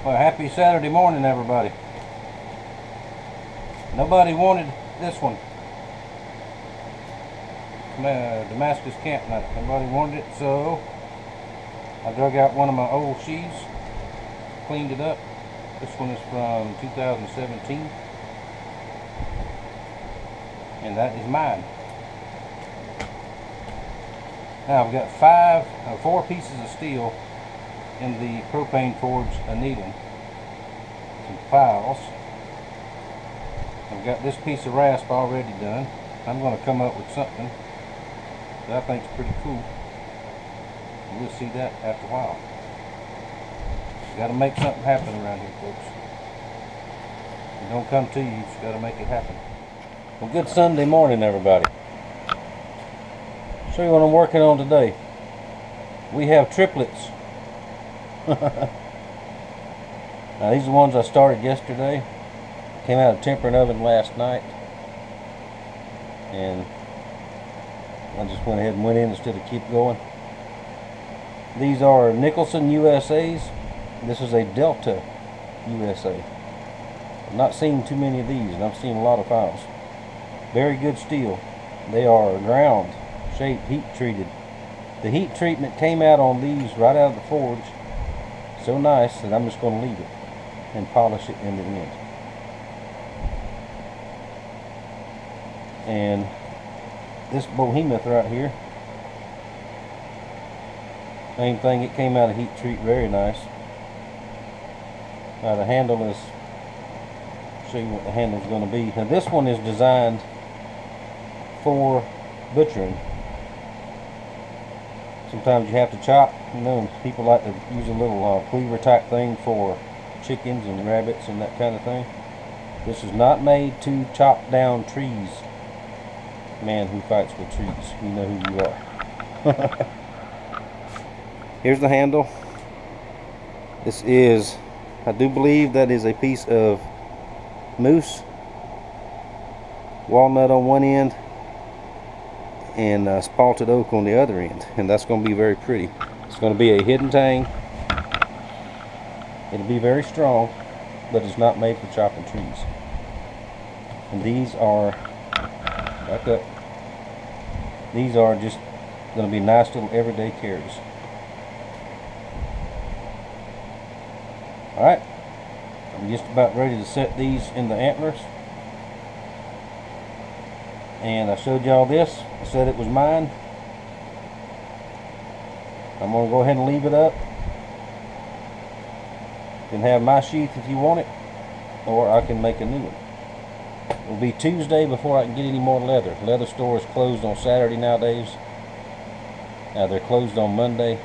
Well, happy Saturday morning, everybody. Nobody wanted this one. Damascus camp nut. Nobody wanted it, so I dug out one of my old sheaves, cleaned it up. This one is from 2017, and that is mine. Now I've got 4 pieces of steel in the propane forge annealing. Some files. I've got this piece of rasp already done. I'm going to come up with something that I think is pretty cool. We'll see that after a while. Got to make something happen around here, folks. It don't come to you, you just got to make it happen. Well, good Sunday morning, everybody. Show you what I'm working on today. We have triplets. Now these are the ones I started yesterday. Came out of tempering oven last night, and I just went ahead and went in instead of keep going. These are Nicholson USA's. This is a Delta USA. I've not seen too many of these, and I've seen a lot of files. Very good steel. They are ground shaped, heat treated. The heat treatment came out on these right out of the forge so nice that I'm just going to leave it and polish it in the end. And this behemoth right here, same thing, it came out of heat treat, very nice. Now the handle is, show you what the handle is going to be. Now this one is designed for butchering. Sometimes you have to chop, you know, people like to use a little cleaver type thing for chickens and rabbits and that kind of thing. This is not made to chop down trees. Man who fights with trees, you know who you are. Here's the handle. This is, I do believe that is a piece of moose, walnut on one end, and spalted oak on the other end, and that's going to be very pretty. It's going to be a hidden tang. It'll be very strong, but it's not made for chopping trees. And these are, back up, these are just going to be nice little everyday carries. Alright, I'm just about ready to set these in the antlers. And I showed y'all this. I said it was mine. I'm going to go ahead and leave it up. You can have my sheath if you want it, or I can make a new one. It will be Tuesday before I can get any more leather. Leather store is closed on Saturday nowadays. Now they're closed on Monday.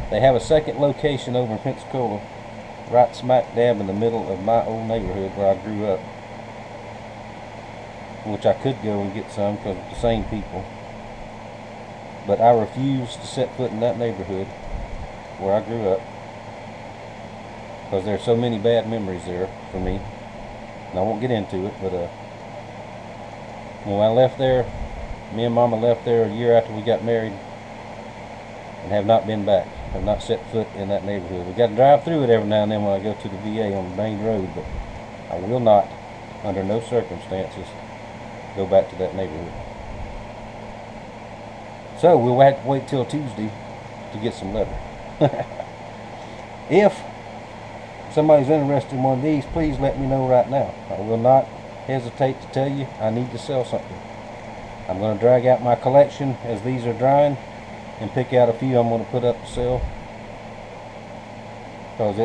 They have a second location over in Pensacola, right smack dab in the middle of my old neighborhood where I grew up, which I could go and get some because it's the same people. But I refuse to set foot in that neighborhood where I grew up because there's so many bad memories there for me. And I won't get into it, but when I left there, me and Mama left there a year after we got married and have not been back. Have not set foot in that neighborhood. We got to drive through it every now and then when I go to the VA on the main road, but I will not, under no circumstances, go back to that neighborhood. So we'll have to wait till Tuesday to get some leather. If somebody's interested in one of these, please let me know right now. I will not hesitate to tell you I need to sell something. I'm going to drag out my collection as these are drying and pick out a few I'm going to put up to sell, because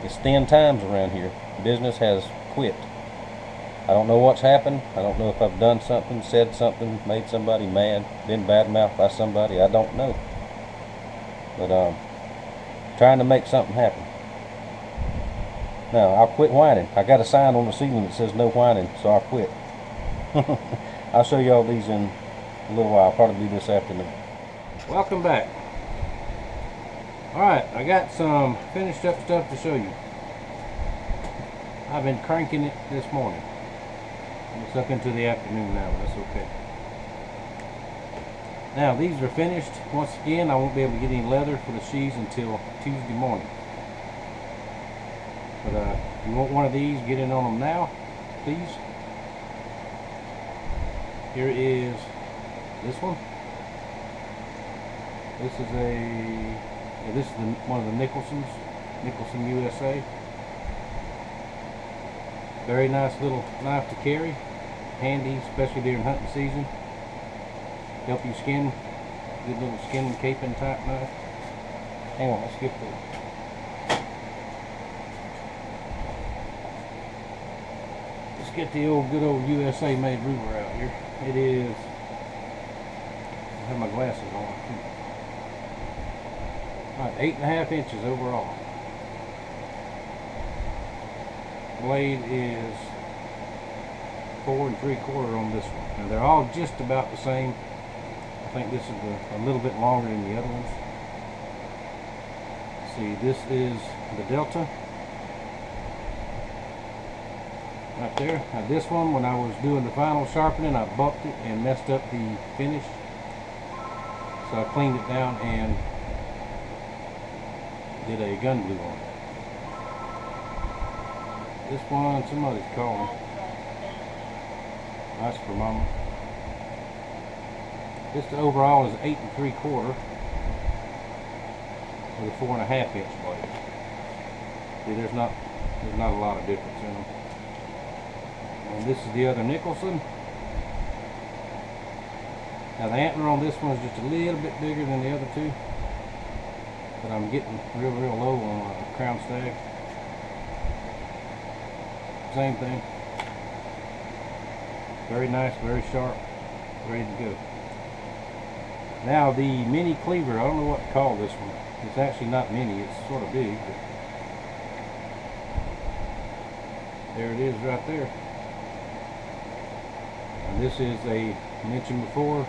it's thin times around here. Business has quit. I don't know what's happened. I don't know if I've done something, said something, made somebody mad, been badmouthed by somebody. I don't know. But trying to make something happen. Now, I'll quit whining. I got a sign on the ceiling that says no whining, so I'll quit. I'll show y'all these in a little while, probably this afternoon. Welcome back. Alright, I got some finished up stuff to show you. I've been cranking it this morning. It's up into the afternoon now, but that's okay. Now these are finished. Once again, I won't be able to get any leather for the sheaves until Tuesday morning. But if you want one of these, get in on them now, please. Here is this one. This is one of the Nicholson USA. Very nice little knife to carry, handy, especially during hunting season. Help you skin, good little skin and caping type knife. Hang on, let's get the good old USA made ruler out here. It is, I have my glasses on too. Alright, 8.5 inches overall. Blade is 4 3/4 on this one. Now they're all just about the same. I think this is a little bit longer than the other ones. See, this is the Delta. Right there. Now this one, when I was doing the final sharpening, I bumped it and messed up the finish. So I cleaned it down and did a gun glue on it. This one, somebody's calling. That's for Mama. This overall is 8 3/4 with a 4.5 inch blade. See, there's not a lot of difference in them. And this is the other Nicholson. Now the antler on this one is just a little bit bigger than the other two, but I'm getting real low on a crown stag. Same thing. Very nice, very sharp, ready to go. Now the mini cleaver, I don't know what to call this one. It's actually not mini, it's sort of big, but there it is right there. And this is I mentioned before,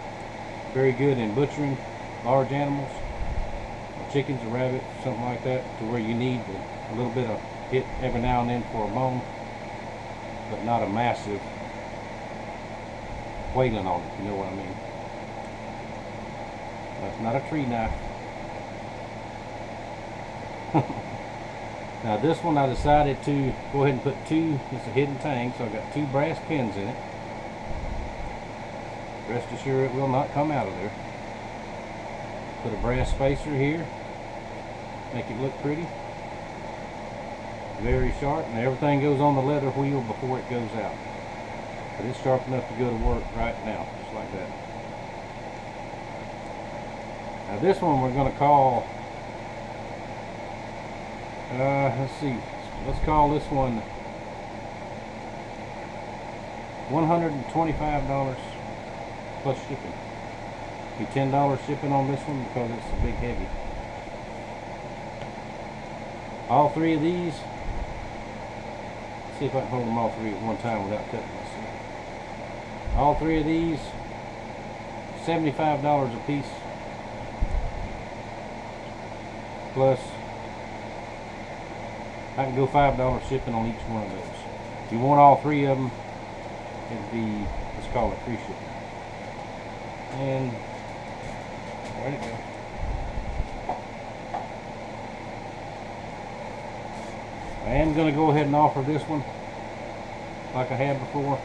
very good in butchering large animals, chickens or rabbits, something like that, to where you need a little bit of hit every now and then for a bone, but not a massive whaling on it, you know what I mean. That's not a tree knife. Now this one I decided to go ahead and put two, it's a hidden tang, so I've got 2 brass pins in it. Rest assured it will not come out of there. Put a brass spacer here, make it look pretty. Very sharp, and everything goes on the leather wheel before it goes out. But it's sharp enough to go to work right now, just like that. Now this one we're going to call, let's see, let's call this one $125 plus shipping. Be $10 shipping on this one because it's a big heavy. All 3 of these, let's see if I can hold them all 3 at one time without cutting myself. All 3 of these, $75 a piece, plus I can go $5 shipping on each one of those. If you want all 3 of them, it'd be, let's call it free shipping. And where'd it go? I am going to go ahead and offer this one like I had before.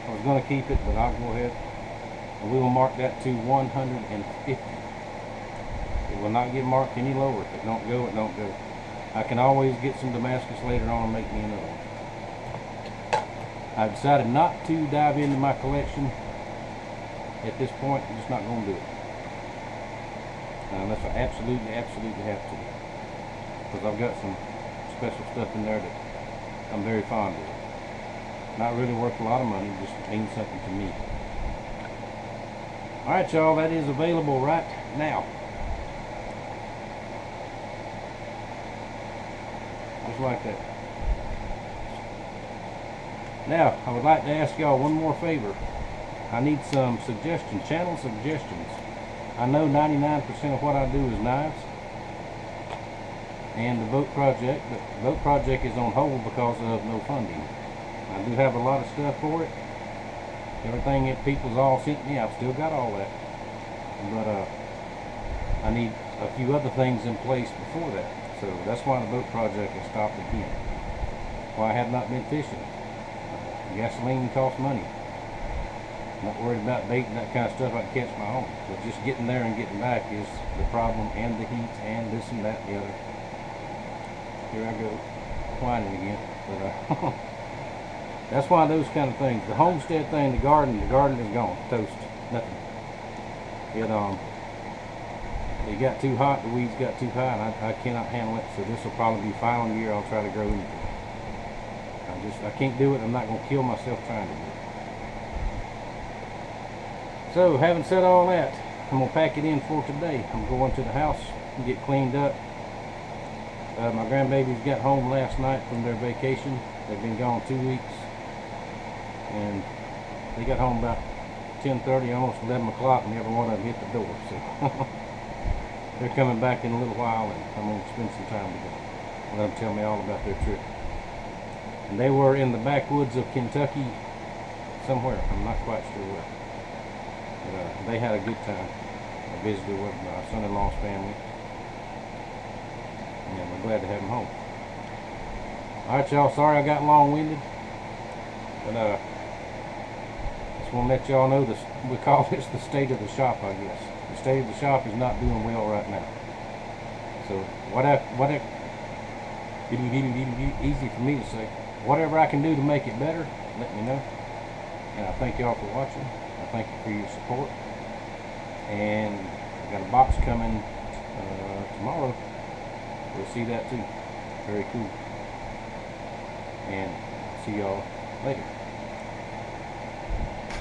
I was going to keep it, but I'll go ahead and we will mark that to $150. It will not get marked any lower. If it don't go, it don't go. I can always get some Damascus later on and make me another one. I decided not to dive into my collection at this point. I'm just not going to do it. Unless I absolutely have to. Because I've got some special stuff in there that I'm very fond of. Not really worth a lot of money, just means something to me. Alright y'all, that is available right now. Just like that. Now, I would like to ask y'all one more favor. I need some suggestions, channel suggestions. I know 99% of what I do is knives and the boat project, but the boat project is on hold because of no funding. I do have a lot of stuff for it. Everything that people's all sent me, I've still got all that. But I need a few other things in place before that. So that's why the boat project has stopped again. why I have not been fishing. Gasoline costs money. Not worried about baiting, that kind of stuff. I can catch my own. But just getting there and getting back is the problem, and the heat, and this and that and the other. Here I go, whining again. But that's why those kind of things. The homestead thing, the garden is gone. Toast. Nothing. It got too hot, the weeds got too high, and I cannot handle it. So this will probably be final year. I'll try to grow anything. I can't do it. I'm not going to kill myself trying to do it. So, having said all that, I'm going to pack it in for today. I'm going to the house and get cleaned up. My grandbabies got home last night from their vacation. They've been gone 2 weeks. And they got home about 10:30, almost 11 o'clock, and every one of them hit the door. So they're coming back in a little while, and I'm going to spend some time with them. Let them tell me all about their trip. And they were in the backwoods of Kentucky somewhere. I'm not quite sure where. But they had a good time. I visited with my son-in-law's family. And we're glad to have them home. Alright, y'all. Sorry I got long-winded. But just want to let y'all know this. We call this the state of the shop, I guess. The state of the shop is not doing well right now. So easy for me to say. Whatever I can do to make it better, let me know. And I thank y'all for watching. I thank you for your support. And I got a box coming tomorrow. We'll see that too. Very cool. And see y'all later.